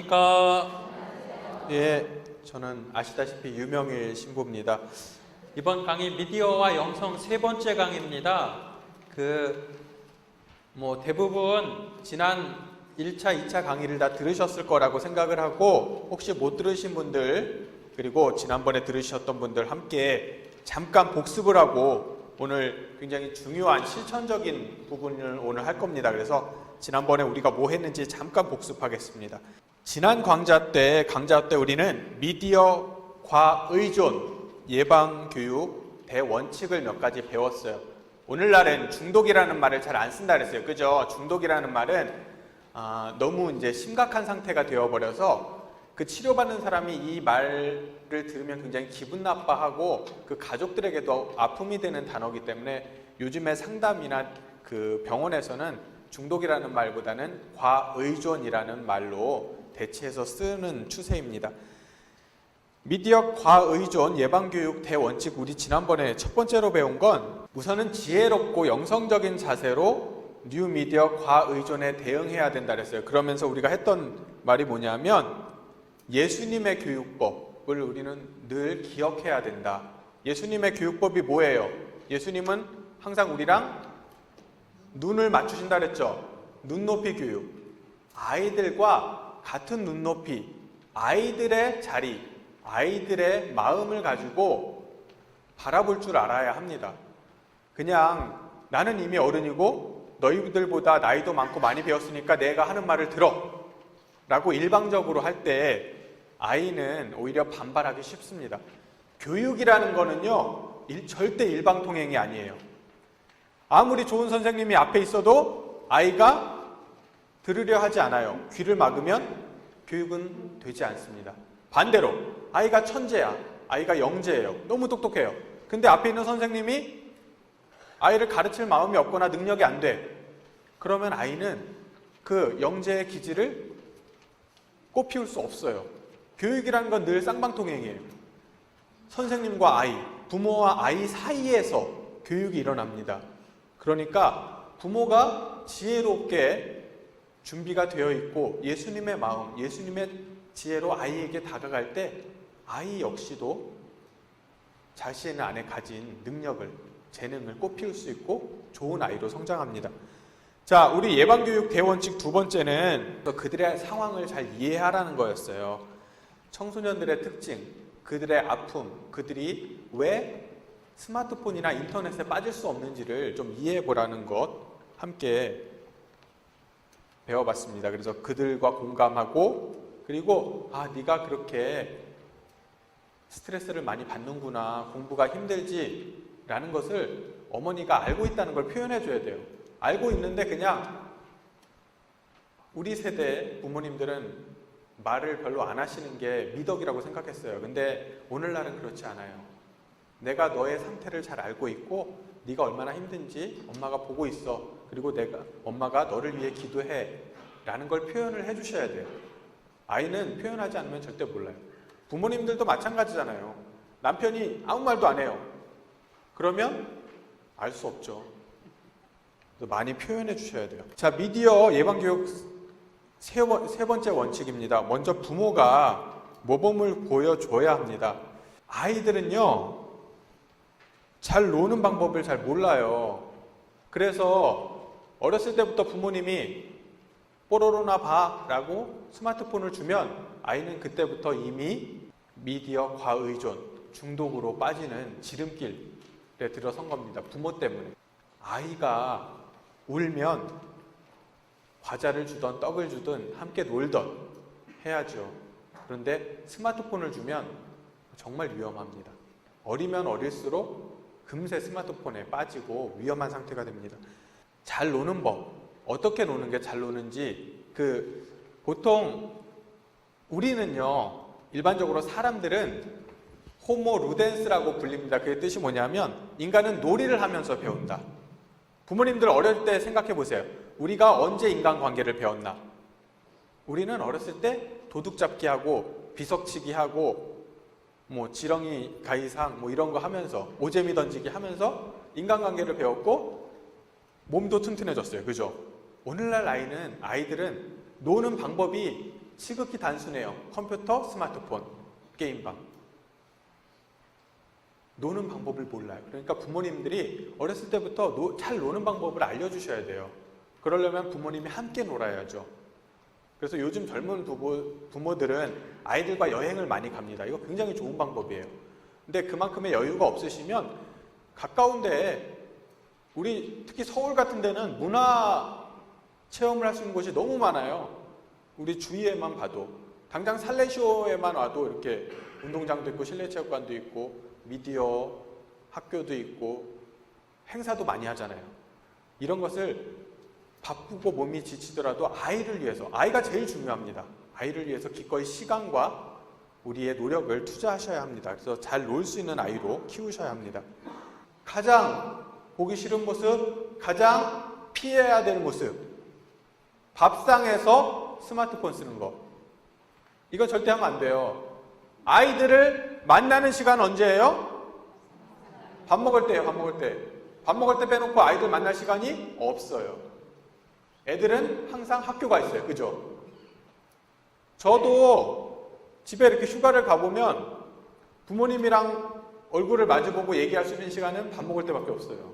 안녕하십니까. 예, 저는 아시다시피 유명일 신부입니다. 이번 강의 미디어와 영성 세 번째 강의입니다. 대부분 지난 1차, 2차 강의를 다 들으셨을 거라고 생각을 하고, 혹시 못 들으신 분들, 그리고 지난번에 들으셨던 분들 함께 잠깐 복습을 하고 오늘 굉장히 중요한 실천적인 부분을 오늘 할 겁니다. 그래서 지난번에 우리가 뭐 했는지 잠깐 복습하겠습니다. 지난 강좌 때 우리는 미디어 과의존 예방교육 대원칙을 몇 가지 배웠어요. 오늘날은 중독이라는 말을 잘 안 쓴다 그랬어요. 그죠? 중독이라는 말은 너무 이제 심각한 상태가 되어버려서 그 치료받는 사람이 이 말을 들으면 굉장히 기분 나빠하고 그 가족들에게도 아픔이 되는 단어이기 때문에 요즘에 상담이나 그 병원에서는 중독이라는 말보다는 과의존이라는 말로 대체해서 쓰는 추세입니다. 미디어 과의존 예방교육 대원칙, 우리 지난번에 첫 번째로 배운 건 우선은 지혜롭고 영성적인 자세로 뉴미디어 과의존에 대응해야 된다 그랬어요. 그러면서 우리가 했던 말이 뭐냐면 예수님의 교육법을 우리는 늘 기억해야 된다. 예수님의 교육법이 뭐예요? 예수님은 항상 우리랑 눈을 맞추신다 그랬죠. 눈높이 교육. 아이들과 같은 눈높이, 아이들의 자리, 아이들의 마음을 가지고 바라볼 줄 알아야 합니다. 그냥 나는 이미 어른이고 너희들보다 나이도 많고 많이 배웠으니까 내가 하는 말을 들어 라고 일방적으로 할 때 아이는 오히려 반발하기 쉽습니다. 교육이라는 거는요, 절대 일방통행이 아니에요. 아무리 좋은 선생님이 앞에 있어도 아이가 들으려 하지 않아요. 귀를 막으면 교육은 되지 않습니다. 반대로 아이가 천재야, 아이가 영재예요, 너무 똑똑해요. 근데 앞에 있는 선생님이 아이를 가르칠 마음이 없거나 능력이 안 돼. 그러면 아이는 그 영재의 기질을 꽃피울 수 없어요. 교육이라는 건 늘 쌍방통행이에요. 선생님과 아이, 부모와 아이 사이에서 교육이 일어납니다. 그러니까 부모가 지혜롭게 준비가 되어 있고 예수님의 마음, 예수님의 지혜로 아이에게 다가갈 때 아이 역시도 자신 안에 가진 능력을, 재능을 꽃피울 수 있고 좋은 아이로 성장합니다. 자, 우리 예방교육 대원칙 두 번째는 그들의 상황을 잘 이해하라는 거였어요. 청소년들의 특징, 그들의 아픔, 그들이 왜 스마트폰이나 인터넷에 빠질 수 없는지를 좀 이해해 보라는 것 함께 배워봤습니다. 그래서 그들과 공감하고, 그리고 네가 그렇게 스트레스를 많이 받는구나, 공부가 힘들지 라는 것을 어머니가 알고 있다는 걸 표현해 줘야 돼요. 알고 있는데 그냥 우리 세대 부모님들은 말을 별로 안 하시는 게 미덕이라고 생각했어요. 근데 오늘날은 그렇지 않아요. 내가 너의 상태를 잘 알고 있고 네가 얼마나 힘든지 엄마가 보고 있어. 그리고 엄마가 너를 위해 기도해 라는 걸 표현을 해주셔야 돼요. 아이는 표현하지 않으면 절대 몰라요. 부모님들도 마찬가지잖아요. 남편이 아무 말도 안 해요. 그러면 알 수 없죠. 많이 표현해 주셔야 돼요. 자, 미디어 예방교육 세 번째 원칙입니다. 먼저 부모가 모범을 보여줘야 합니다. 아이들은요, 잘 노는 방법을 잘 몰라요. 그래서 어렸을 때부터 부모님이 뽀로로나 봐 라고 스마트폰을 주면 아이는 그때부터 이미 미디어 과의존, 중독으로 빠지는 지름길에 들어선 겁니다. 부모 때문에. 아이가 울면 과자를 주던 떡을 주든 함께 놀던 해야죠. 그런데 스마트폰을 주면 정말 위험합니다. 어리면 어릴수록 금세 스마트폰에 빠지고 위험한 상태가 됩니다. 잘 노는 법, 어떻게 노는 게 잘 노는지, 보통 우리는요, 일반적으로 사람들은 호모 루덴스라고 불립니다. 그게 뜻이 뭐냐면 인간은 놀이를 하면서 배운다. 부모님들 어릴 때 생각해 보세요. 우리가 언제 인간관계를 배웠나? 우리는 어렸을 때 도둑잡기 하고 비석치기 하고 지렁이 가이상 이런 거 하면서 오재미 던지기 하면서 인간관계를 배웠고 몸도 튼튼해졌어요. 그죠? 오늘날 아이들은 노는 방법이 시극히 단순해요. 컴퓨터, 스마트폰, 게임방. 노는 방법을 몰라요. 그러니까 부모님들이 어렸을 때부터 잘 노는 방법을 알려주셔야 돼요. 그러려면 부모님이 함께 놀아야죠. 그래서 요즘 젊은 부모들은 아이들과 여행을 많이 갑니다. 이거 굉장히 좋은 방법이에요. 근데 그만큼의 여유가 없으시면 가까운데 우리 특히 서울 같은 데는 문화 체험을 할 수 있는 곳이 너무 많아요. 우리 주위에만 봐도 당장 살레시오에만 와도 이렇게 운동장도 있고 실내 체육관도 있고 미디어 학교도 있고 행사도 많이 하잖아요. 이런 것을 바쁘고 몸이 지치더라도 아이를 위해서, 아이가 제일 중요합니다. 아이를 위해서 기꺼이 시간과 우리의 노력을 투자하셔야 합니다. 그래서 잘 놀 수 있는 아이로 키우셔야 합니다. 가장 보기 싫은 모습, 가장 피해야 될 모습, 밥상에서 스마트폰 쓰는 거. 이거 절대 하면 안 돼요. 아이들을 만나는 시간 언제예요? 밥 먹을 때예요. 밥 먹을 때. 밥 먹을 때 빼놓고 아이들 만날 시간이 없어요. 애들은 항상 학교가 있어요. 그죠? 저도 집에 이렇게 휴가를 가보면 부모님이랑 얼굴을 마주보고 얘기할 수 있는 시간은 밥 먹을 때밖에 없어요.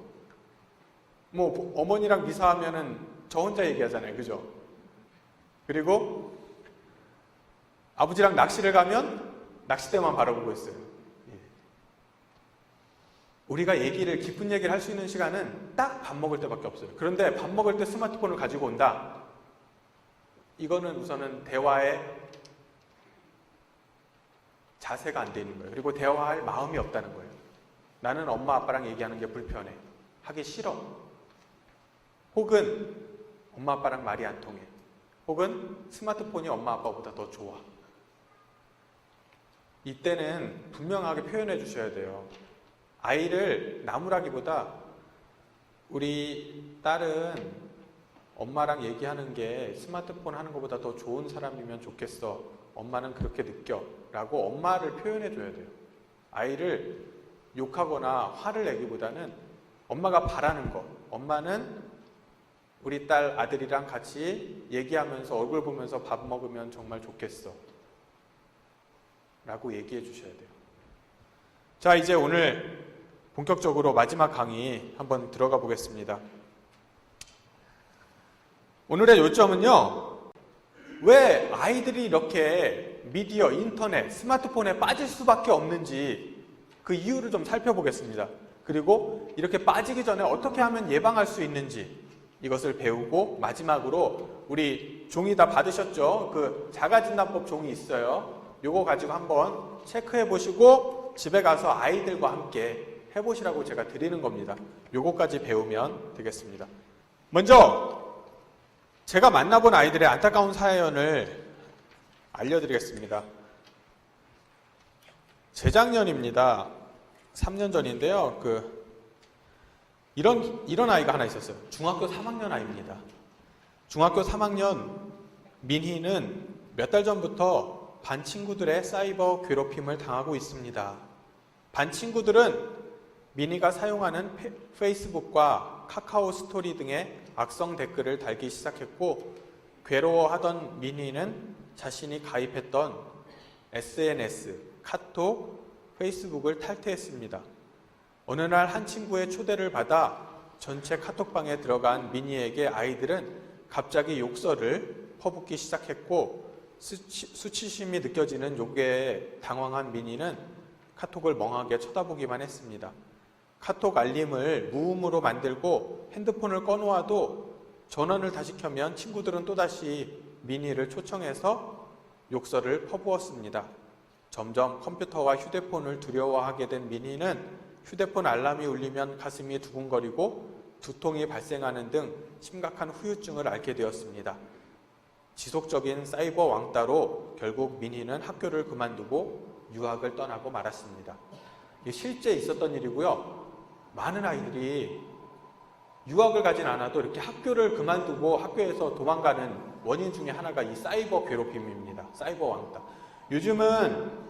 뭐 어머니랑 미사하면은 저 혼자 얘기하잖아요. 그죠? 그리고 아버지랑 낚시를 가면 낚싯대만 바라보고 있어요. 우리가 깊은 얘기를 할 수 있는 시간은 딱 밥 먹을 때밖에 없어요. 그런데 밥 먹을 때 스마트폰을 가지고 온다? 이거는 우선은 대화의 자세가 안 돼 있는 거예요. 그리고 대화할 마음이 없다는 거예요. 나는 엄마 아빠랑 얘기하는 게 불편해. 하기 싫어. 혹은 엄마 아빠랑 말이 안 통해. 혹은 스마트폰이 엄마 아빠보다 더 좋아. 이때는 분명하게 표현해 주셔야 돼요. 아이를 나무라기보다 우리 딸은 엄마랑 얘기하는 게 스마트폰 하는 것보다 더 좋은 사람이면 좋겠어. 엄마는 그렇게 느껴. 라고 엄마를 표현해 줘야 돼요. 아이를 욕하거나 화를 내기보다는 엄마가 바라는 것. 엄마는 우리 딸 아들이랑 같이 얘기하면서 얼굴 보면서 밥 먹으면 정말 좋겠어. 라고 얘기해 주셔야 돼요. 자, 이제 오늘 본격적으로 마지막 강의 한번 들어가 보겠습니다. 오늘의 요점은요, 왜 아이들이 이렇게 미디어, 인터넷, 스마트폰에 빠질 수밖에 없는지 그 이유를 좀 살펴보겠습니다. 그리고 이렇게 빠지기 전에 어떻게 하면 예방할 수 있는지 이것을 배우고, 마지막으로 우리 종이 다 받으셨죠? 그 자가진단법 종이 있어요. 요거 가지고 한번 체크해 보시고 집에 가서 아이들과 함께 해보시라고 제가 드리는 겁니다. 요거까지 배우면 되겠습니다. 먼저 제가 만나본 아이들의 안타까운 사연을 알려드리겠습니다. 재작년입니다. 3년 전인데요. 이런 아이가 하나 있었어요. 중학교 3학년 아이입니다. 중학교 3학년 민희는 몇 달 전부터 반 친구들의 사이버 괴롭힘을 당하고 있습니다. 반 친구들은 민희가 사용하는 페이스북과 카카오 스토리 등의 악성 댓글을 달기 시작했고, 괴로워하던 민희는 자신이 가입했던 SNS, 카톡, 페이스북을 탈퇴했습니다. 어느 날 한 친구의 초대를 받아 전체 카톡방에 들어간 민희에게 아이들은 갑자기 욕설을 퍼붓기 시작했고, 수치심이 느껴지는 욕에 당황한 민희는 카톡을 멍하게 쳐다보기만 했습니다. 카톡 알림을 무음으로 만들고 핸드폰을 꺼놓아도 전원을 다시 켜면 친구들은 또다시 민희를 초청해서 욕설을 퍼부었습니다. 점점 컴퓨터와 휴대폰을 두려워하게 된 민희는 휴대폰 알람이 울리면 가슴이 두근거리고 두통이 발생하는 등 심각한 후유증을 앓게 되었습니다. 지속적인 사이버 왕따로 결국 민희는 학교를 그만두고 유학을 떠나고 말았습니다. 실제 있었던 일이고요. 많은 아이들이 유학을 가진 않아도 이렇게 학교를 그만두고 학교에서 도망가는 원인 중에 하나가 이 사이버 괴롭힘입니다. 사이버 왕따. 요즘은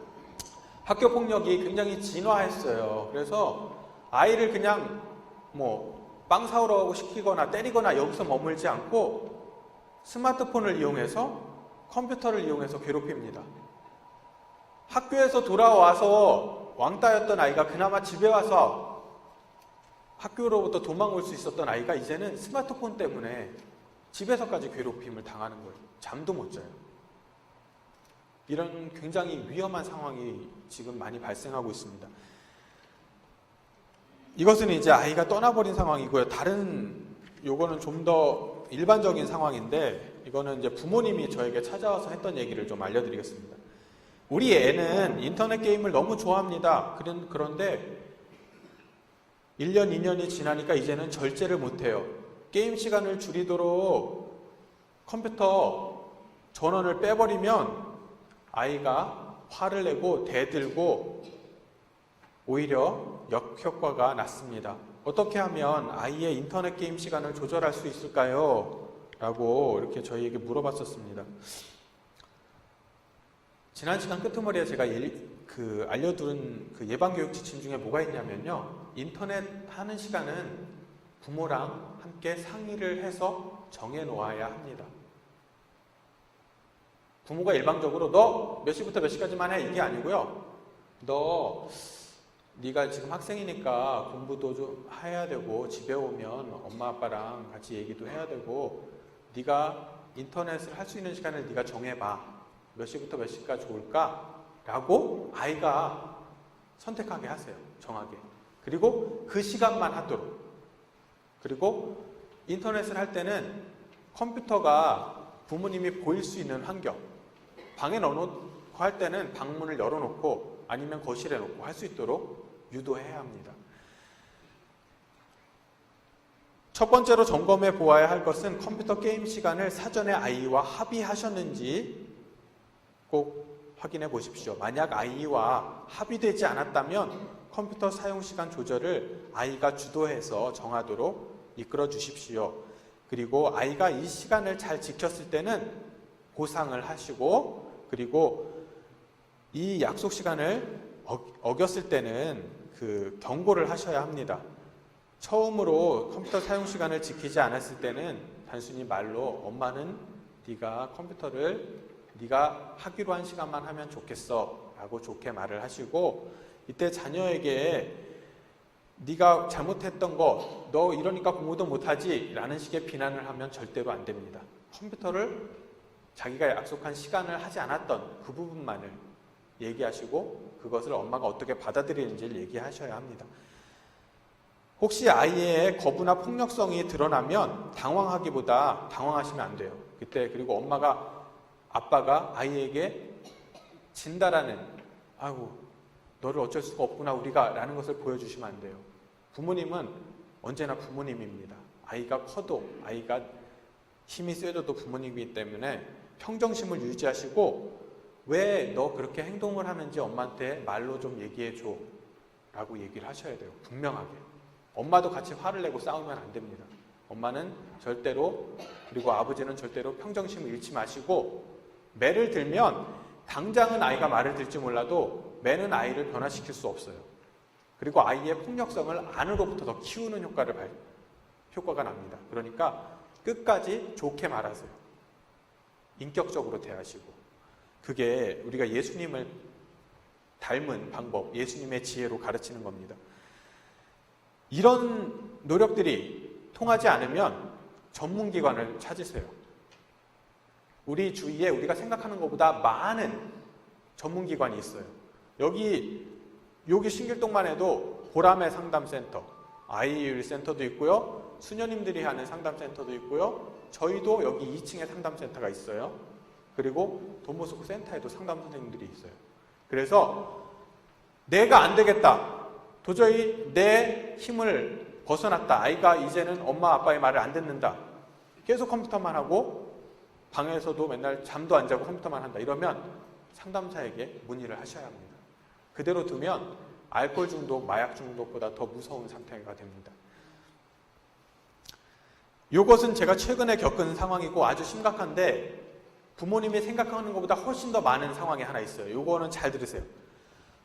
학교 폭력이 굉장히 진화했어요. 그래서 아이를 그냥 빵 사오라고 시키거나 때리거나 여기서 머물지 않고 스마트폰을 이용해서 컴퓨터를 이용해서 괴롭힙니다. 학교에서 돌아와서 왕따였던 아이가 그나마 집에 와서 학교로부터 도망올 수 있었던 아이가 이제는 스마트폰 때문에 집에서까지 괴롭힘을 당하는 거예요. 잠도 못 자요. 이런 굉장히 위험한 상황이 지금 많이 발생하고 있습니다. 이것은 이제 아이가 떠나버린 상황이고요. 요거는 좀 더 일반적인 상황인데, 이거는 이제 부모님이 저에게 찾아와서 했던 얘기를 좀 알려드리겠습니다. 우리 애는 인터넷 게임을 너무 좋아합니다. 그런데 1년, 2년이 지나니까 이제는 절제를 못해요. 게임 시간을 줄이도록 컴퓨터 전원을 빼버리면 아이가 화를 내고 대들고 오히려 역효과가 났습니다. 어떻게 하면 아이의 인터넷 게임 시간을 조절할 수 있을까요? 라고 이렇게 저희에게 물어봤었습니다. 지난 시간 끄트머리에 제가 알려둔 그 예방교육 지침 중에 뭐가 있냐면요. 인터넷 하는 시간은 부모랑 함께 상의를 해서 정해놓아야 합니다. 부모가 일방적으로 너 몇 시부터 몇 시까지만 해 이게 아니고요. 네가 지금 학생이니까 공부도 좀 해야 되고 집에 오면 엄마 아빠랑 같이 얘기도 해야 되고 네가 인터넷을 할 수 있는 시간을 네가 정해봐. 몇 시부터 몇 시까지 올까? 라고 아이가 선택하게 하세요. 정하게. 그리고 그 시간만 하도록. 그리고 인터넷을 할 때는 컴퓨터가 부모님이 보일 수 있는 환경, 방에 넣어놓고 할 때는 방문을 열어놓고 아니면 거실에 놓고 할 수 있도록 유도해야 합니다. 첫 번째로 점검해 보아야 할 것은 컴퓨터 게임 시간을 사전에 아이와 합의하셨는지 꼭 확인해 보십시오. 만약 아이와 합의되지 않았다면 컴퓨터 사용 시간 조절을 아이가 주도해서 정하도록 이끌어 주십시오. 그리고 아이가 이 시간을 잘 지켰을 때는 보상을 하시고, 그리고 이 약속 시간을 어겼을 때는 그 경고를 하셔야 합니다. 처음으로 컴퓨터 사용 시간을 지키지 않았을 때는 단순히 말로 엄마는 네가 컴퓨터를 네가 하기로 한 시간만 하면 좋겠어 라고 좋게 말을 하시고, 이때 자녀에게 네가 잘못했던 거 너 이러니까 공부도 못하지 라는 식의 비난을 하면 절대로 안 됩니다. 컴퓨터를 자기가 약속한 시간을 하지 않았던 그 부분만을 얘기하시고 그것을 엄마가 어떻게 받아들이는지를 얘기하셔야 합니다. 혹시 아이의 거부나 폭력성이 드러나면 당황하기보다 당황하시면 안 돼요. 그때 그리고 아빠가 아이에게 진다라는 아이고 너를 어쩔 수가 없구나 우리가 라는 것을 보여주시면 안 돼요. 부모님은 언제나 부모님입니다. 아이가 커도 아이가 힘이 세져도 부모님이기 때문에 평정심을 유지하시고 왜 너 그렇게 행동을 하는지 엄마한테 말로 좀 얘기해줘 라고 얘기를 하셔야 돼요. 분명하게. 엄마도 같이 화를 내고 싸우면 안 됩니다. 엄마는 절대로, 그리고 아버지는 절대로 평정심을 잃지 마시고, 매를 들면 당장은 아이가 말을 들지 몰라도 매는 아이를 변화시킬 수 없어요. 그리고 아이의 폭력성을 안으로부터 더 키우는 효과가 납니다. 그러니까 끝까지 좋게 말하세요. 인격적으로 대하시고. 그게 우리가 예수님을 닮은 방법, 예수님의 지혜로 가르치는 겁니다. 이런 노력들이 통하지 않으면 전문기관을 찾으세요. 우리 주위에 우리가 생각하는 것보다 많은 전문기관이 있어요. 여기 신길동만 해도 보람의 상담센터, 아이율 센터도 있고요. 수녀님들이 하는 상담센터도 있고요. 저희도 여기 2층에 상담센터가 있어요. 그리고 도모스코 센터에도 상담 선생님들이 있어요. 그래서 내가 안 되겠다. 도저히 내 힘을 벗어났다. 아이가 이제는 엄마 아빠의 말을 안 듣는다. 계속 컴퓨터만 하고 방에서도 맨날 잠도 안 자고 컴퓨터만 한다. 이러면 상담사에게 문의를 하셔야 합니다. 그대로 두면 알코올 중독, 마약 중독보다 더 무서운 상태가 됩니다. 이것은 제가 최근에 겪은 상황이고 아주 심각한데 부모님이 생각하는 것보다 훨씬 더 많은 상황이 하나 있어요. 이거는 잘 들으세요.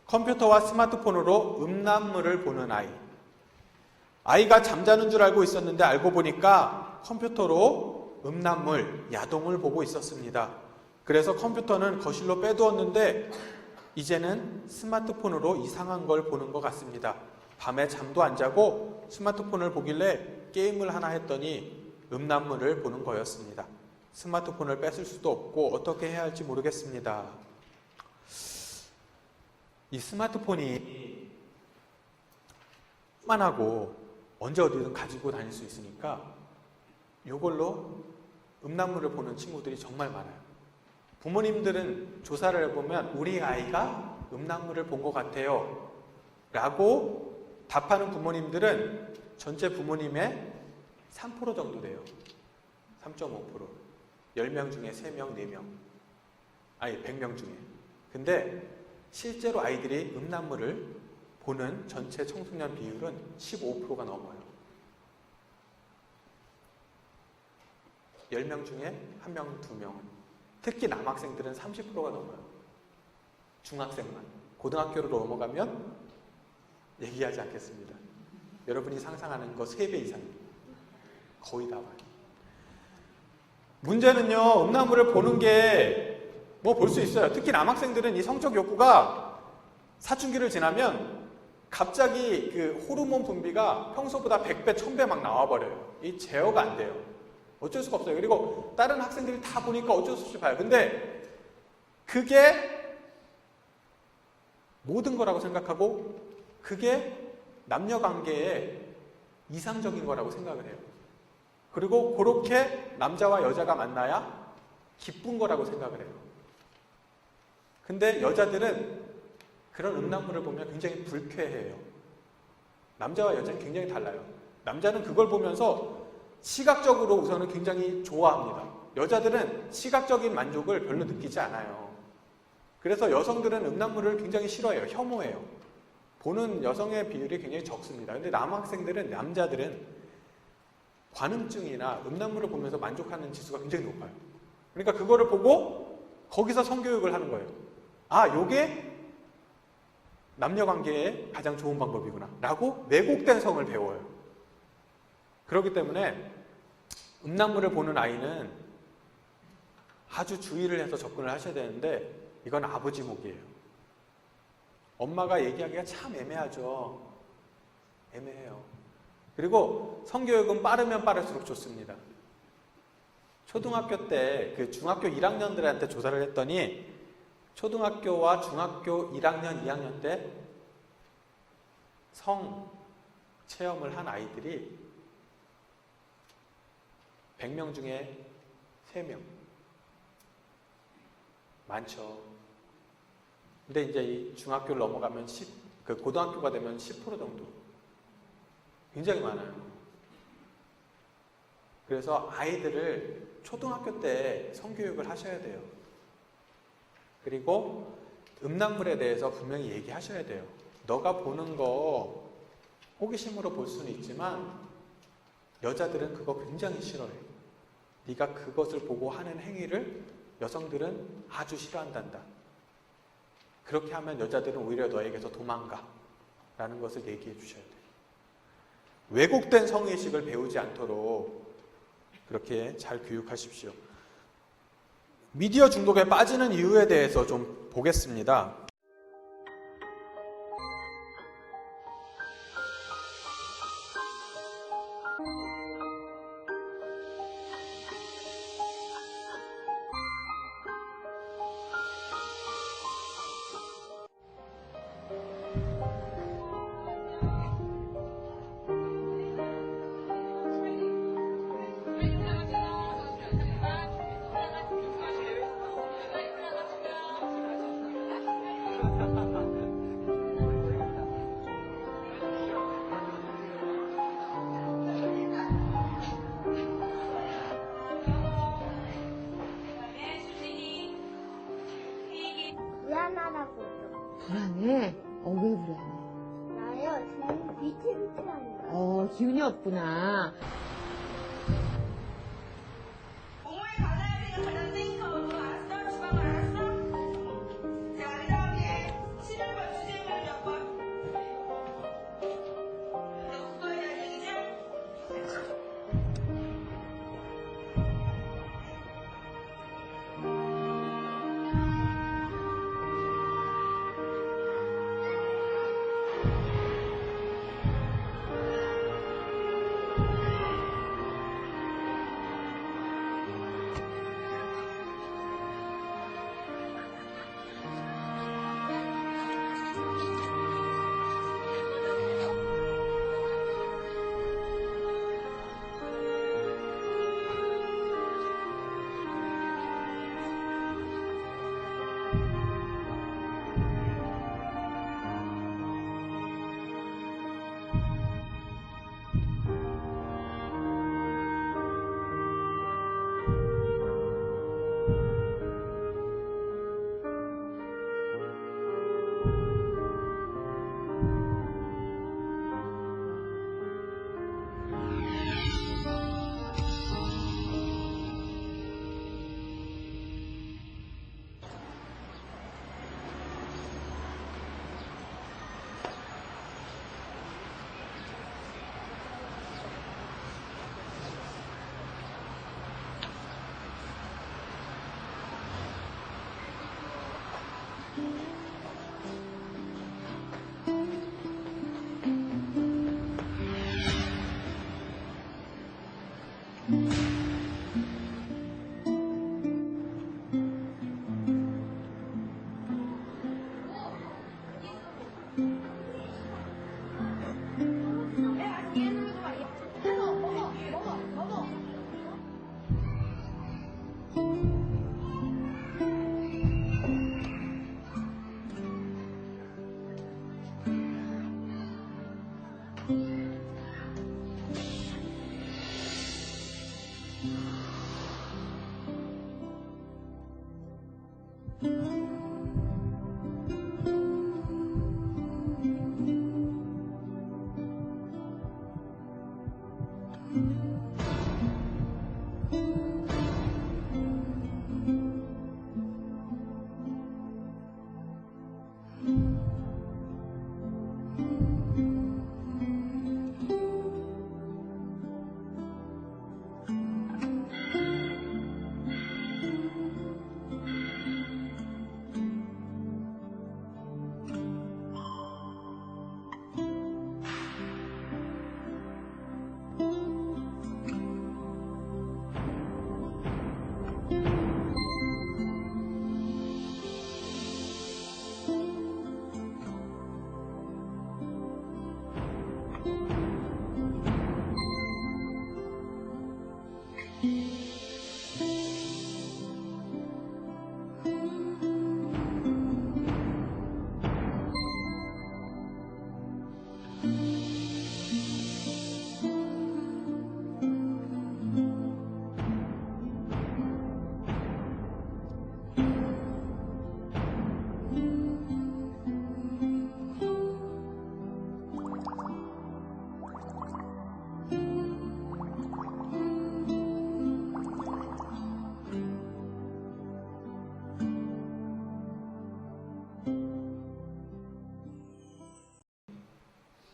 컴퓨터와 스마트폰으로 음란물을 보는 아이. 아이가 잠자는 줄 알고 있었는데 알고 보니까 컴퓨터로 음란물, 야동을 보고 있었습니다. 그래서 컴퓨터는 거실로 빼두었는데 이제는 스마트폰으로 이상한 걸 보는 것 같습니다. 밤에 잠도 안 자고 스마트폰을 보길래 게임을 하나 했더니 음란물을 보는 거였습니다. 스마트폰을 뺏을 수도 없고 어떻게 해야 할지 모르겠습니다. 이 스마트폰이 만하고 언제 어디든 가지고 다닐 수 있으니까 이걸로 음란물을 보는 친구들이 정말 많아요. 부모님들은 조사를 해보면 우리 아이가 음란물을 본 것 같아요 라고 답하는 부모님들은 전체 부모님의 3% 정도 돼요. 3.5%. 10명 중에 3명, 4명. 아니 100명 중에. 근데 실제로 아이들이 음란물을 보는 전체 청소년 비율은 15%가 넘어요. 10명 중에 1명, 2명. 특히 남학생들은 30%가 넘어요. 중학생만. 고등학교로 넘어가면 얘기하지 않겠습니다. 여러분이 상상하는 거 3배 이상입니다. 거의 다 봐요. 문제는요, 음란물을 보는 게 뭐 볼 수 있어요. 특히 남학생들은 이 성적 욕구가 사춘기를 지나면 갑자기 그 호르몬 분비가 평소보다 100배, 1000배 막 나와버려요. 이 제어가 안 돼요. 어쩔 수가 없어요. 그리고 다른 학생들이 다 보니까 어쩔 수 없이 봐요. 근데 그게 모든 거라고 생각하고 그게 남녀 관계에 이상적인 거라고 생각을 해요. 그리고 그렇게 남자와 여자가 만나야 기쁜 거라고 생각을 해요. 근데 여자들은 그런 음란물을 보면 굉장히 불쾌해요. 남자와 여자는 굉장히 달라요. 남자는 그걸 보면서 시각적으로 우선은 굉장히 좋아합니다. 여자들은 시각적인 만족을 별로 느끼지 않아요. 그래서 여성들은 음란물을 굉장히 싫어해요. 혐오해요. 보는 여성의 비율이 굉장히 적습니다. 근데 남자들은 관음증이나 음란물을 보면서 만족하는 지수가 굉장히 높아요. 그러니까 그거를 보고 거기서 성교육을 하는 거예요. 아, 요게 남녀 관계에 가장 좋은 방법이구나 라고 왜곡된 성을 배워요. 그렇기 때문에 음란물을 보는 아이는 아주 주의를 해서 접근을 하셔야 되는데 이건 아버지 몫이에요. 엄마가 얘기하기가 참 애매하죠. 애매해요. 그리고 성교육은 빠르면 빠를수록 좋습니다. 초등학교 때 그 중학교 1학년들한테 조사를 했더니 초등학교와 중학교 1학년, 2학년 때 성 체험을 한 아이들이 100명 중에 3명. 많죠. 근데 이제 이 중학교를 넘어가면 고등학교가 되면 10% 정도. 굉장히 많아요. 그래서 아이들을 초등학교 때 성교육을 하셔야 돼요. 그리고 음란물에 대해서 분명히 얘기하셔야 돼요. 너가 보는 거 호기심으로 볼 수는 있지만 여자들은 그거 굉장히 싫어해요. 네가 그것을 보고 하는 행위를 여성들은 아주 싫어한단다. 그렇게 하면 여자들은 오히려 너에게서 도망가 라는 것을 얘기해 주셔야 돼요. 왜곡된 성의식을 배우지 않도록 그렇게 잘 교육하십시오. 미디어 중독에 빠지는 이유에 대해서 좀 보겠습니다. 불안하다고요. 불안해? 왜 불안해? 나요, 지금 위태위태한 거예요. 기운이 없구나. 공원에 가자야 되니까 가자. 땡커. 알았어? 주방 알았어? 자, 그 다음에 11번 주제문을 몇 번? 그거에 대한 얘기죠?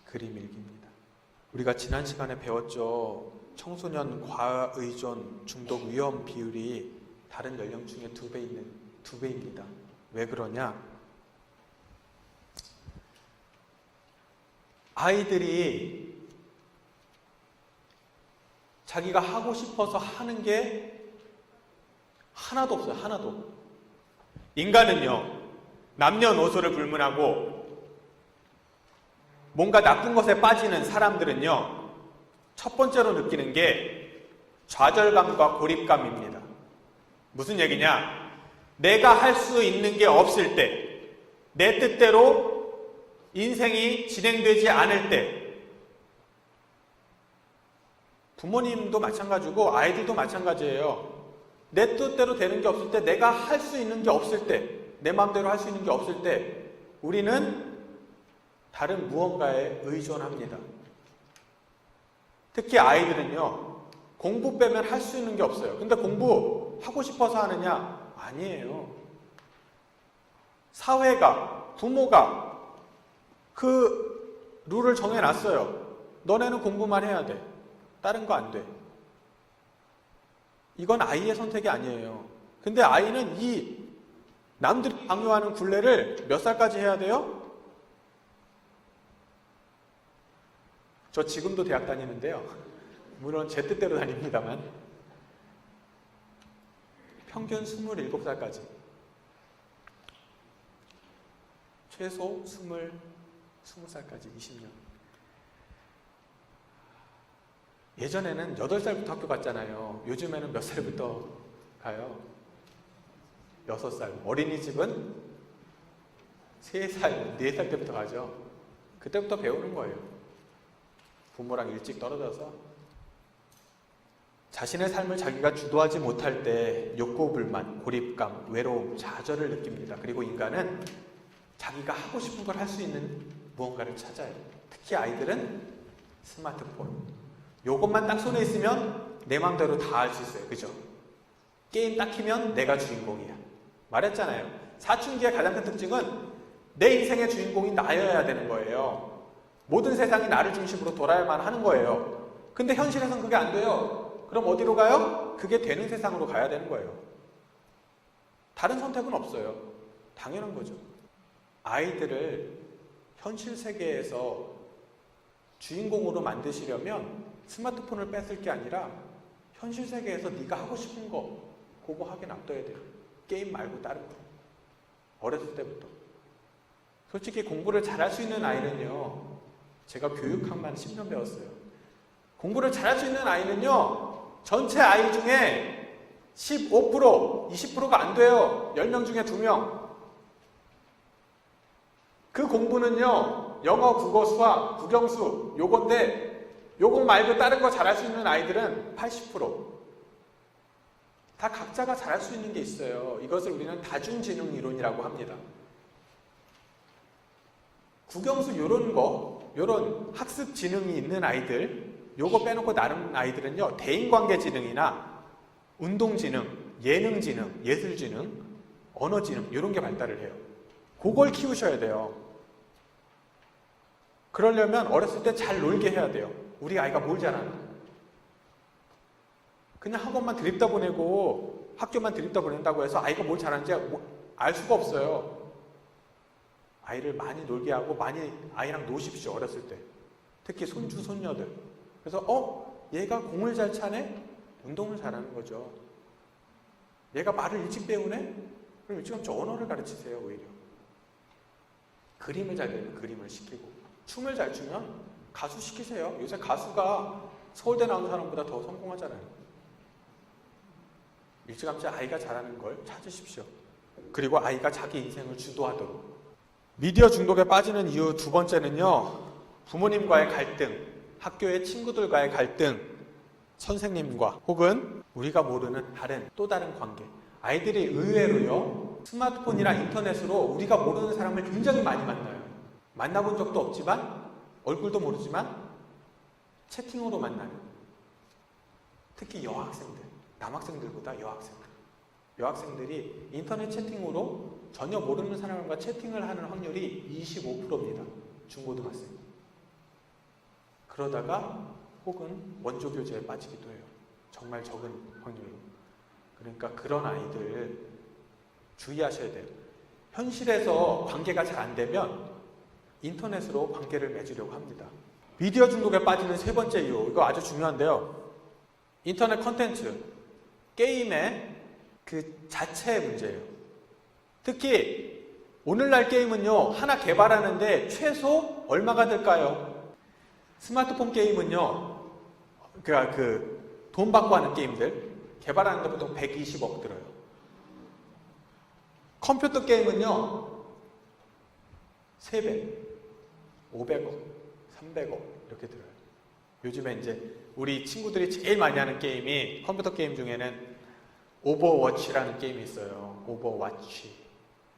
그림 일기입니다. 우리가 지난 시간에 배웠죠. 청소년 과의존 중독 위험 비율이 다른 연령층의 2배입니다. 왜 그러냐? 아이들이 자기가 하고 싶어서 하는 게 하나도 없어요. 하나도. 인간은요, 남녀노소를 불문하고 뭔가 나쁜 것에 빠지는 사람들은요, 첫 번째로 느끼는 게 좌절감과 고립감입니다. 무슨 얘기냐? 내가 할 수 있는 게 없을 때, 내 뜻대로 인생이 진행되지 않을 때, 부모님도 마찬가지고 아이들도 마찬가지예요. 내 뜻대로 되는 게 없을 때, 내가 할 수 있는 게 없을 때, 내 마음대로 할 수 있는 게 없을 때, 우리는 다른 무언가에 의존합니다. 특히 아이들은요, 공부 빼면 할 수 있는 게 없어요. 근데 공부하고 싶어서 하느냐? 아니에요. 사회가, 부모가 그 룰을 정해놨어요. 너네는 공부만 해야 돼. 다른 거 안 돼. 이건 아이의 선택이 아니에요. 근데 아이는 이 남들이 강요하는 굴레를 몇 살까지 해야 돼요? 저 지금도 대학 다니는데요. 물론 제 뜻대로 다닙니다만 평균 27살까지, 최소 20살까지 20년. 예전에는 8살부터 학교 갔잖아요. 요즘에는 몇 살부터 가요? 6살. 어린이집은 3살, 4살 때부터 가죠. 그때부터 배우는 거예요. 부모랑 일찍 떨어져서. 자신의 삶을 자기가 주도하지 못할 때 욕구불만, 고립감, 외로움, 좌절을 느낍니다. 그리고 인간은 자기가 하고 싶은 걸 할 수 있는 무언가를 찾아요. 특히 아이들은 스마트폰. 요것만 딱 손에 있으면 내 마음대로 다 할 수 있어요. 그죠? 게임 딱 키면 내가 주인공이야. 말했잖아요. 사춘기의 가장 큰 특징은 내 인생의 주인공이 나여야 되는 거예요. 모든 세상이 나를 중심으로 돌아야만 하는 거예요. 근데 현실에선 그게 안 돼요. 그럼 어디로 가요? 그게 되는 세상으로 가야 되는 거예요. 다른 선택은 없어요. 당연한 거죠. 아이들을 현실 세계에서 주인공으로 만드시려면 스마트폰을 뺏을 게 아니라 현실 세계에서 네가 하고 싶은 거 그거 하게 놔둬야 돼요. 게임 말고 다른 거. 어렸을 때부터. 솔직히 공부를 잘할 수 있는 아이는요, 제가 교육학만 10년 배웠어요. 공부를 잘할 수 있는 아이는요, 전체 아이 중에 15%, 20%가 안 돼요. 10명 중에 2명. 그 공부는요, 영어, 국어, 수학, 국영수, 요건데, 요거 말고 다른 거 잘할 수 있는 아이들은 80%. 다 각자가 잘할 수 있는 게 있어요. 이것을 우리는 다중지능 이론이라고 합니다. 국영수 요런 거, 요런 학습 지능이 있는 아이들, 요거 빼놓고 다른 아이들은요, 대인관계지능이나 운동지능, 예능지능, 예술지능, 언어지능, 요런 게 발달을 해요. 그걸 키우셔야 돼요. 그러려면 어렸을 때 잘 놀게 해야 돼요. 우리 아이가 뭘 잘하나? 그냥 학원만 드립다 보내고 학교만 드립다 보낸다고 해서 아이가 뭘 잘하는지 알 수가 없어요. 아이를 많이 놀게 하고 많이 아이랑 노십시오. 어렸을 때. 특히 손주, 손녀들. 그래서 얘가 공을 잘 차네? 운동을 잘하는 거죠. 얘가 말을 일찍 배우네? 그럼 일찌감치 언어를 가르치세요. 오히려. 그림을 잘 배우면 그림을 시키고, 춤을 잘 추면 가수 시키세요. 요새 가수가 서울대 나온 사람보다 더 성공하잖아요. 일찌감치 아이가 잘하는 걸 찾으십시오. 그리고 아이가 자기 인생을 주도하도록. 미디어 중독에 빠지는 이유 2번째는요. 부모님과의 갈등, 학교의 친구들과의 갈등, 선생님과 혹은 우리가 모르는 또 다른 관계. 아이들이 의외로요. 스마트폰이나 인터넷으로 우리가 모르는 사람을 굉장히 많이 만나요. 만나본 적도 없지만 얼굴도 모르지만 채팅으로 만나는. 특히 여학생들, 남학생들보다 여학생들이 인터넷 채팅으로 전혀 모르는 사람과 채팅을 하는 확률이 25%입니다. 중고등학생. 그러다가 혹은 원조교제에 빠지기도 해요. 정말 적은 확률로. 그러니까 그런 아이들 주의하셔야 돼요. 현실에서 관계가 잘 안 되면 인터넷으로 관계를 맺으려고 합니다. 미디어 중독에 빠지는 3번째 이유, 이거 아주 중요한데요. 인터넷 콘텐츠, 게임의 그 자체의 문제예요. 특히 오늘날 게임은요, 하나 개발하는데 최소 얼마가 들까요? 스마트폰 게임은요, 돈 받고 하는 게임들 개발하는데 보통 120억 들어요. 컴퓨터 게임은요, 3배, 500억, 300억 이렇게 들어요. 요즘에 이제 우리 친구들이 제일 많이 하는 게임이, 컴퓨터 게임 중에는 오버워치라는 게임이 있어요. 오버워치.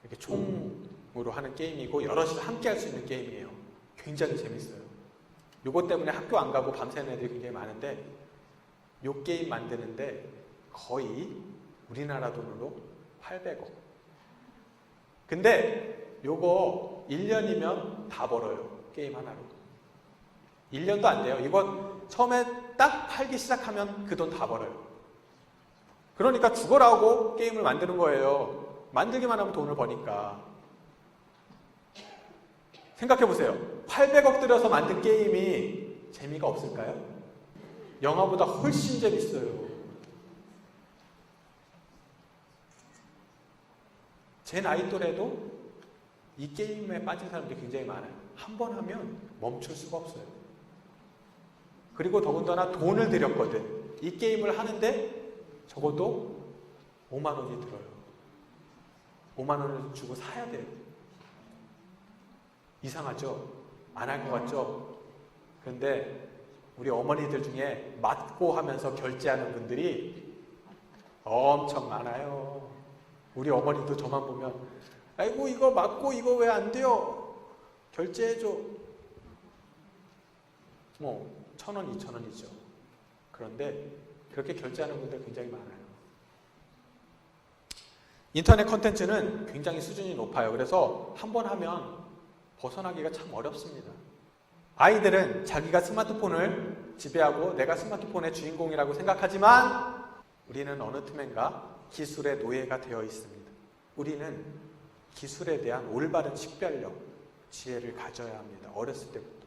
이렇게 총으로 하는 게임이고 여럿이 함께 할 수 있는 게임이에요. 굉장히 재밌어요. 요거 때문에 학교 안 가고 밤새는 애들이 굉장히 많은데, 요 게임 만드는데 거의 우리나라 돈으로 800억. 근데 요거 1년이면 다 벌어요. 게임 하나로. 1년도 안 돼요. 이거 처음에 딱 팔기 시작하면 그 돈 다 벌어요. 그러니까 죽어라고 게임을 만드는 거예요. 만들기만 하면 돈을 버니까. 생각해보세요. 800억 들여서 만든 게임이 재미가 없을까요? 영화보다 훨씬 재밌어요. 제 나이 또래도 이 게임에 빠진 사람들이 굉장히 많아요. 한 번 하면 멈출 수가 없어요. 그리고 더군다나 돈을 들였거든. 이 게임을 하는데 적어도 5만 원이 들어요. 5만 원을 주고 사야 돼요. 이상하죠? 안 할 것 같죠? 그런데 우리 어머니들 중에 맞고 하면서 결제하는 분들이 엄청 많아요. 우리 어머니도 저만 보면 아이고 이거 맞고 이거 왜 안 돼요? 결제해줘. 뭐 1,000원, 2,000원이죠. 그런데 그렇게 결제하는 분들 굉장히 많아요. 인터넷 콘텐츠는 굉장히 수준이 높아요. 그래서 한 번 하면 벗어나기가 참 어렵습니다. 아이들은 자기가 스마트폰을 지배하고 내가 스마트폰의 주인공이라고 생각하지만 우리는 어느 틈엔가 기술의 노예가 되어 있습니다. 우리는 기술에 대한 올바른 식별력, 지혜를 가져야 합니다. 어렸을 때부터.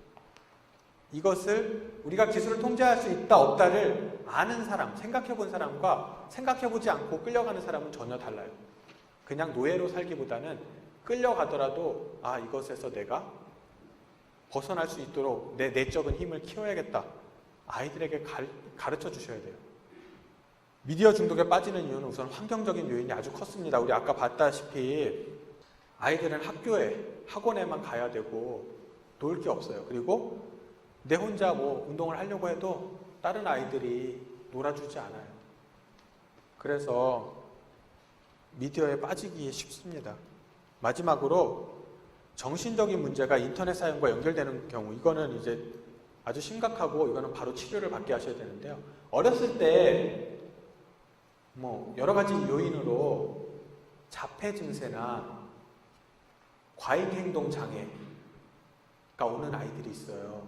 이것을 우리가 기술을 통제할 수 있다 없다를 아는 사람, 생각해 본 사람과 생각해 보지 않고 끌려가는 사람은 전혀 달라요. 그냥 노예로 살기보다는 끌려가더라도 이것에서 내가 벗어날 수 있도록 내 내적인 힘을 키워야겠다. 아이들에게 가르쳐 주셔야 돼요. 미디어 중독에 빠지는 이유는 우선 환경적인 요인이 아주 컸습니다. 우리 아까 봤다시피 아이들은 학원에만 가야 되고 놀 게 없어요. 그리고 내 혼자 운동을 하려고 해도 다른 아이들이 놀아주지 않아요. 그래서 미디어에 빠지기 쉽습니다. 마지막으로 정신적인 문제가 인터넷 사용과 연결되는 경우, 이거는 이제 아주 심각하고 이거는 바로 치료를 받게 하셔야 되는데요. 어렸을 때 여러 가지 요인으로 자폐 증세나 과잉 행동 장애가 오는 아이들이 있어요.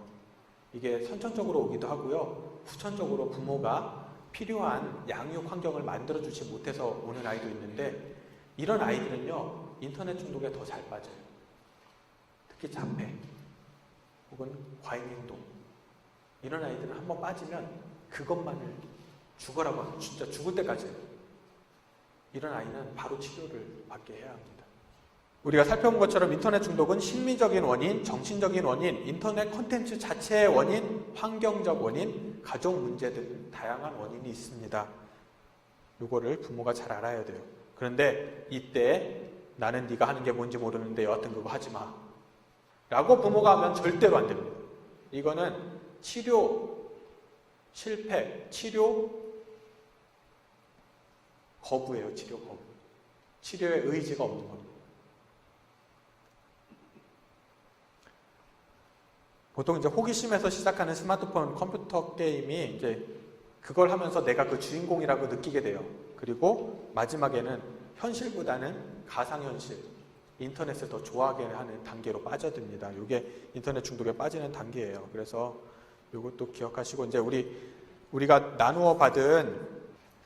이게 선천적으로 오기도 하고요. 후천적으로 부모가 필요한 양육 환경을 만들어주지 못해서 오는 아이도 있는데, 이런 아이들은요, 인터넷 중독에 더 잘 빠져요. 특히 자폐 혹은 과잉 행동. 이런 아이들은 한번 빠지면 그것만을 죽어라고 하면 진짜 죽을 때까지 해요. 이런 아이는 바로 치료를 받게 해야 합니다. 우리가 살펴본 것처럼 인터넷 중독은 심리적인 원인, 정신적인 원인, 인터넷 콘텐츠 자체의 원인, 환경적 원인, 가족 문제 등 다양한 원인이 있습니다. 이거를 부모가 잘 알아야 돼요. 그런데 이때 나는 네가 하는 게 뭔지 모르는데 여하튼 그거 하지 마 라고 부모가 하면 절대로 안 됩니다. 이거는 치료 실패, 치료 거부예요. 치료 거부. 치료의 의지가 없는 겁니다. 보통 이제 호기심에서 시작하는 스마트폰, 컴퓨터 게임이 이제 그걸 하면서 내가 그 주인공이라고 느끼게 돼요. 그리고 마지막에는 현실보다는 가상현실, 인터넷을 더 좋아하게 하는 단계로 빠져듭니다. 이게 인터넷 중독에 빠지는 단계예요. 그래서 이것도 기억하시고, 이제 우리가 나누어 받은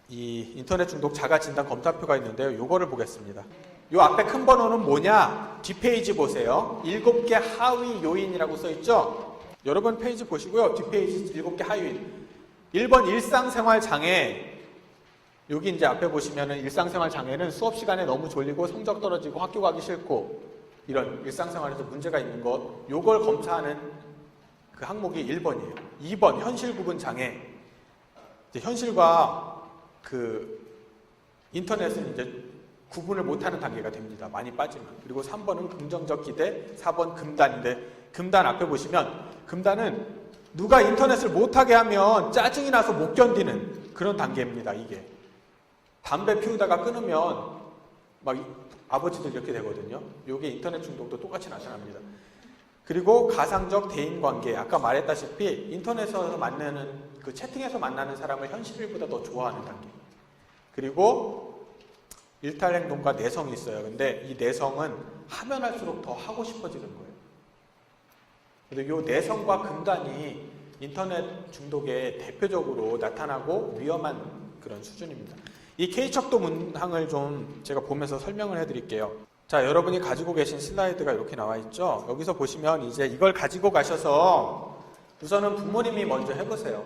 이 인터넷 중독 자가 진단 검사표가 있는데요. 이거를 보겠습니다. 이 앞에 큰 번호는 뭐냐? 뒷페이지 보세요. 7개 하위 요인이라고 써있죠? 여러분 페이지 보시고요. 뒷페이지 7개 하위 요인. 1번 일상생활 장애. 여기 이제 앞에 보시면은 일상생활 장애는 수업 시간에 너무 졸리고 성적 떨어지고 학교 가기 싫고 이런 일상생활에서 문제가 있는 것, 요걸 검사하는 그 항목이 1번이에요. 2번 현실 구분 장애. 이제 현실과 그 인터넷은 이제 구분을 못하는 단계가 됩니다. 많이 빠지면. 그리고 3번은 긍정적 기대, 4번 금단인데, 금단 앞에 보시면 금단은 누가 인터넷을 못하게 하면 짜증이 나서 못 견디는 그런 단계입니다. 이게 담배 피우다가 끊으면 막 아버지들 이렇게 되거든요. 이게 인터넷 중독도 똑같이 나타납니다. 그리고 가상적 대인관계, 아까 말했다시피 인터넷에서 만나는 그 채팅에서 만나는 사람을 현실보다 더 좋아하는 단계. 그리고 일탈행동과 내성이 있어요. 근데 이 내성은 하면 할수록 더 하고 싶어지는 거예요. 근데 이 내성과 금단이 인터넷 중독에 대표적으로 나타나고 위험한 그런 수준입니다. 이 K척도 문항을 좀 제가 보면서 설명을 해드릴게요. 자, 여러분이 가지고 계신 슬라이드가 이렇게 나와 있죠. 여기서 보시면 이제 이걸 가지고 가셔서 우선은 부모님이 먼저 해보세요.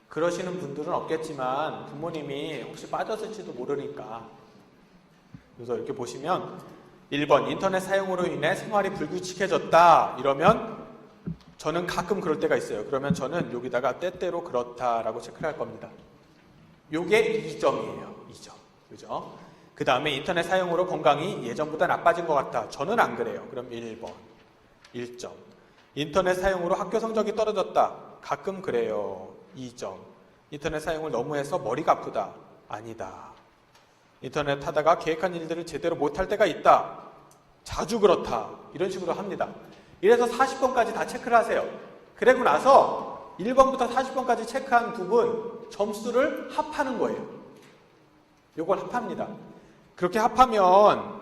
그러시는 분들은 없겠지만 부모님이 혹시 빠졌을지도 모르니까. 그래서 이렇게 보시면 1번 인터넷 사용으로 인해 생활이 불규칙해졌다 이러면 저는 가끔 그럴 때가 있어요. 그러면 저는 여기다가 때때로 그렇다라고 체크를 할 겁니다. 요게 2점이에요. 2점. 그죠? 그 다음에 인터넷 사용으로 건강이 예전보다 나빠진 것 같다. 저는 안 그래요. 그럼 1번. 1점. 인터넷 사용으로 학교 성적이 떨어졌다. 가끔 그래요. 2점. 인터넷 사용을 너무해서 머리가 아프다. 아니다. 인터넷 하다가 계획한 일들을 제대로 못할 때가 있다. 자주 그렇다. 이런 식으로 합니다. 이래서 40번까지 다 체크를 하세요. 그리고 나서 1번부터 40번까지 체크한 부분 점수를 합하는 거예요. 요걸 합합니다. 그렇게 합하면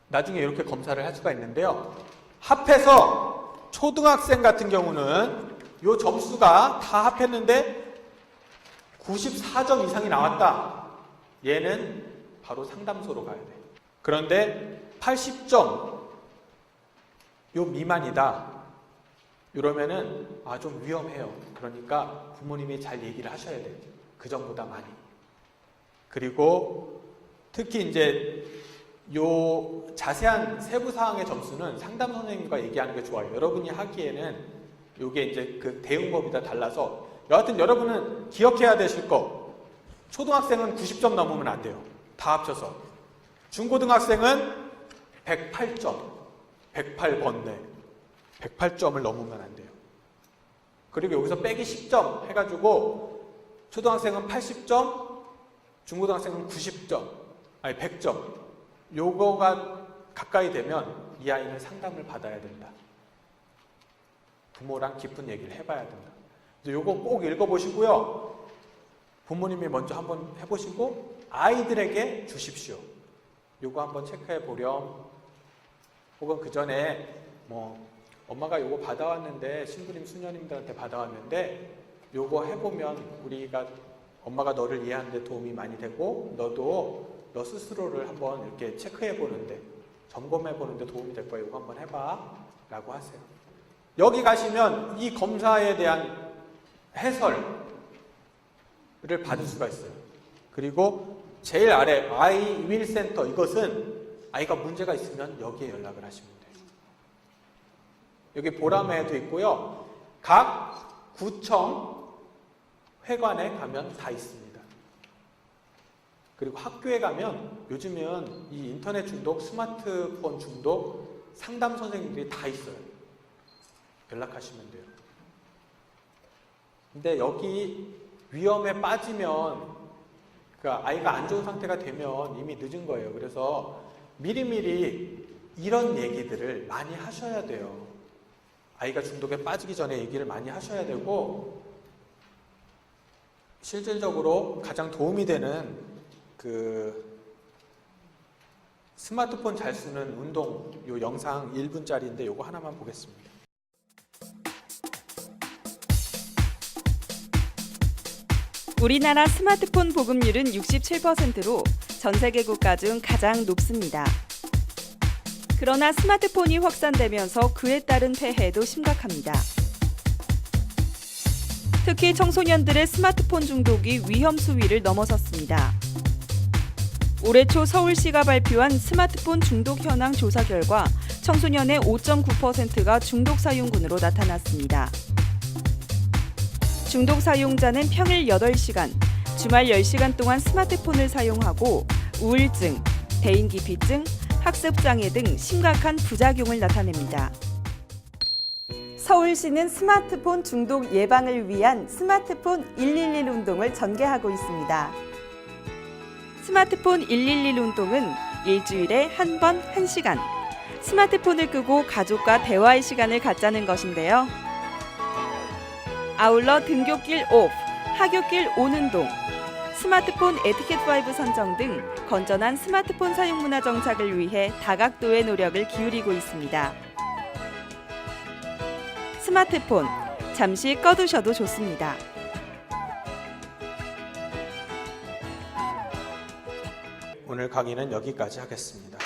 나중에 이렇게 검사를 할 수가 있는데요. 합해서 초등학생 같은 경우는 요 점수가 다 합했는데 94점 이상이 나왔다. 얘는 바로 상담소로 가야 돼. 그런데 80점 요 미만이다. 이러면은 좀 위험해요. 그러니까 부모님이 잘 얘기를 하셔야 돼요. 그 전보다 많이. 그리고 특히 이제 요 자세한 세부 사항의 점수는 상담 선생님과 얘기하는 게 좋아요. 여러분이 하기에는 요게 이제 그 대응법이 다 달라서 여하튼 여러분은 기억해야 되실 거 초등학생은 90점 넘으면 안 돼요. 다 합쳐서. 중고등학생은 108점, 108 번뇌, 108점을 넘으면 안 돼요. 그리고 여기서 빼기 10점 해가지고 초등학생은 80점, 중고등학생은 90점, 아니 100점. 요거가 가까이 되면 이 아이는 상담을 받아야 된다. 부모랑 깊은 얘기를 해봐야 된다. 요거 꼭 읽어보시고요. 부모님이 먼저 한번 해보시고 아이들에게 주십시오. 요거 한번 체크해 보렴. 혹은 그 전에 뭐 엄마가 요거 받아왔는데 신부님 수녀님들한테 받아왔는데 요거 해보면 우리가 엄마가 너를 이해하는 데 도움이 많이 되고 너도 너 스스로를 한번 이렇게 체크해 보는데 점검해 보는데 도움이 될 거야. 요거 한번 해봐 라고 하세요. 여기 가시면 이 검사에 대한 해설을 받을 수가 있어요. 그리고 제일 아래 아이 윌 센터, 이것은 아이가 문제가 있으면 여기에 연락을 하시면 돼요. 여기 보라매도 있고요. 각 구청 회관에 가면 다 있습니다. 그리고 학교에 가면 요즘은 이 인터넷 중독, 스마트폰 중독 상담 선생님들이 다 있어요. 연락하시면 돼요. 근데 여기 위험에 빠지면 그러니까 아이가 안 좋은 상태가 되면 이미 늦은 거예요. 그래서 미리미리 이런 얘기들을 많이 하셔야 돼요. 아이가 중독에 빠지기 전에 얘기를 많이 하셔야 되고 실질적으로 가장 도움이 되는 그 스마트폰 잘 쓰는 운동 요 영상 1분짜리인데 요거 하나만 보겠습니다. 우리나라 스마트폰 보급률은 67%로 전 세계 국가 중 가장 높습니다. 그러나 스마트폰이 확산되면서 그에 따른 폐해도 심각합니다. 특히 청소년들의 스마트폰 중독이 위험 수위를 넘어섰습니다. 올해 초 서울시가 발표한 스마트폰 중독 현황 조사 결과 청소년의 5.9%가 중독 사용군으로 나타났습니다. 중독 사용자는 평일 8시간, 주말 10시간 동안 스마트폰을 사용하고 우울증, 대인기피증, 학습장애 등 심각한 부작용을 나타냅니다. 서울시는 스마트폰 중독 예방을 위한 스마트폰 111 운동을 전개하고 있습니다. 스마트폰 111 운동은 일주일에 한 번 1시간, 스마트폰을 끄고 가족과 대화의 시간을 갖자는 것인데요. 아울러 등굣길 오프, 하굣길 온 운동, 스마트폰 에티켓5 선정 등 건전한 스마트폰 사용 문화 정착을 위해 다각도의 노력을 기울이고 있습니다. 스마트폰, 잠시 꺼두셔도 좋습니다. 오늘 강의는 여기까지 하겠습니다.